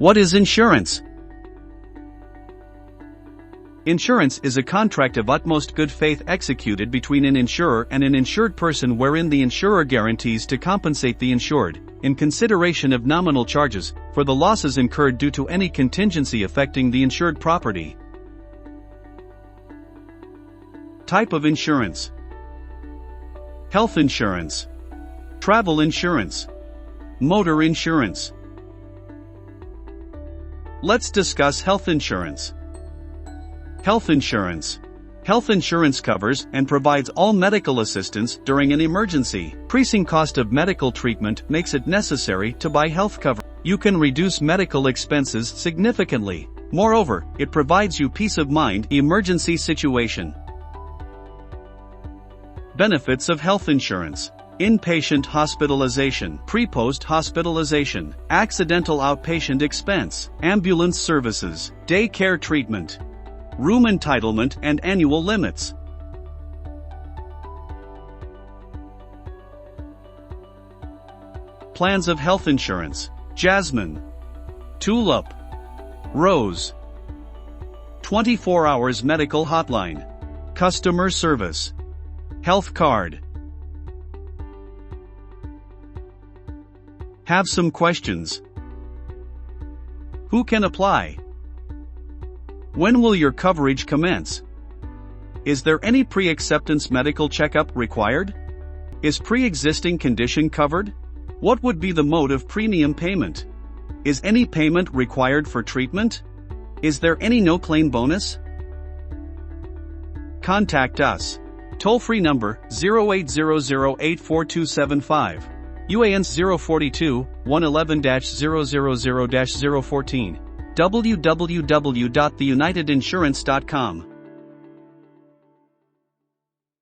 What is insurance? Insurance is a contract of utmost good faith executed between an insurer and an insured person wherein the insurer guarantees to compensate the insured, in consideration of nominal charges, for the losses incurred due to any contingency affecting the insured property. Type of insurance: health insurance, travel insurance, motor insurance. Let's discuss health insurance. Health insurance. Health insurance covers and provides all medical assistance during an emergency. Increasing cost of medical treatment makes it necessary to buy health cover. You can reduce medical expenses significantly. Moreover, it provides you peace of mind in emergency situation. Benefits of health insurance: inpatient hospitalization, pre-post hospitalization, accidental outpatient expense, ambulance services, day care treatment, room entitlement and annual limits. Plans of health insurance: Jasmine, Tulip, Rose. 24 hours medical hotline, customer service, health card. Have some questions. Who can apply? When will your coverage commence? Is there any pre-acceptance medical checkup required? Is pre-existing condition covered? What would be the mode of premium payment? Is any payment required for treatment? Is there any no-claim bonus? Contact us. Toll-free number 0800842275. UANs 042 111-000-014. www.theunitedinsurance.com